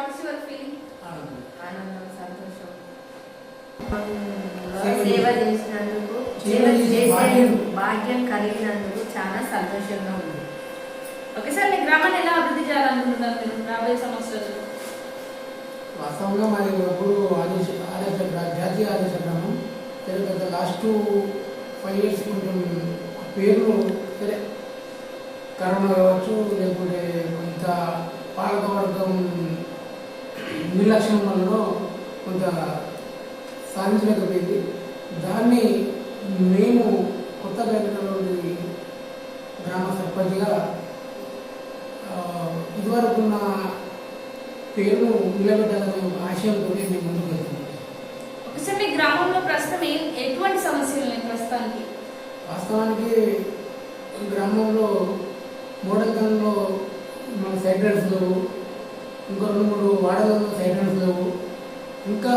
What is your feeling? ఆనందం, సంతోషం. సేవ చేసినందుకు, సేవ చేసే భాగ్యం కలిగినందుకు చాలా సంతోషంగా ఉంది. ఓకే సార్, మీ గ్రామాన్ని ఎలా అభివృద్ధి చేయాలనుకుంటున్నారు మీరు రాబోయే సంవత్సరాలు? వాస్తవంగా మరి ఇప్పుడు జాతీయ ఆదేశ క్రమం గత లాస్ట్ 5 years కొంచెం పేర్లు సరే కరోనా కావచ్చు, లేకుంటే కొంత పాలకవర్గం నిర్లక్ష్యం వల్ల కొంత సాధించలేకపోయింది. దాన్ని మేము కొత్తగా ఎన్నికైనటువంటి గ్రామ సర్పంచ్గా ఇదివరకున్న పేరును నిలబెట్టాలనే ఒక ఆశయంతో మేము ముందుకు వెళ్తున్నాం. ఒకసారి మీ గ్రామంలో ప్రస్తుతం ఎటువంటి సమస్యలు ఉన్నాయి ప్రస్తుతానికి? వాస్తవానికి గ్రామంలో మోడల్గంలో మన సైడ్ రైడ్స్ లేవు, ఇంకా 2-3 వాడలలో సైడ్ రైడ్స్ లేవు, ఇంకా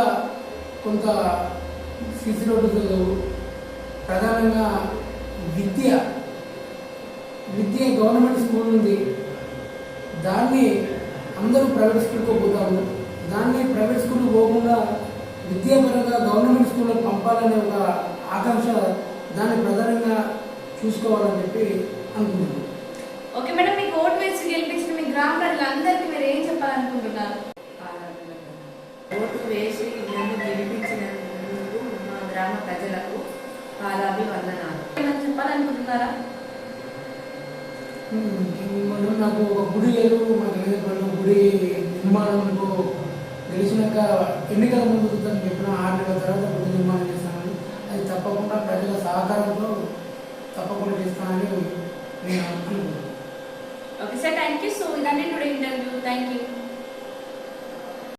కొంత సిసి రోడ్లు లేవు. ప్రధానంగా విద్య గవర్నమెంట్ స్కూల్ ఉంది, దాన్ని అందరూ ప్రైవేట్ స్కూల్కి పోతాము. దాన్ని ప్రైవేట్ స్కూల్కి పోకుండా విద్యాపరంగా గవర్నమెంట్ స్కూల్లో పంపాలనే ఒక ఆకాంక్ష, దాన్ని ప్రధానంగా చూసుకోవాలని చెప్పి అనుకుంటున్నాను. ఓకే మేడం, మీకు ఓటు వేసి గెలిపించిన మీ గ్రామ ప్రజలందరికీ మీరు ఏం చెప్పాలనుకుంటున్నారు? ఓటు వేసి నన్ను గెలిపించినందుకు మా గ్రామ ప్రజలకు పాదాభివందనాలు. ఏమైనా చెప్పాలనుకుంటున్నారా? నాకు ఒక గుడి లేదు, మాకు లేదు గుడి నిర్మాణంలో గెలిచినాక ఎన్నికల ముందు చెప్పిన 6 నెలల తర్వాత గుడి నిర్మాణం చేస్తానని, అది తప్పకుండా ప్రజల సహకారంతో తప్పకుండా చేస్తానని నేను అనుకుంటున్నాను. Okay sir, thank you. So ఇదండి టుడే ఇంటర్వ్యూ. Thank you.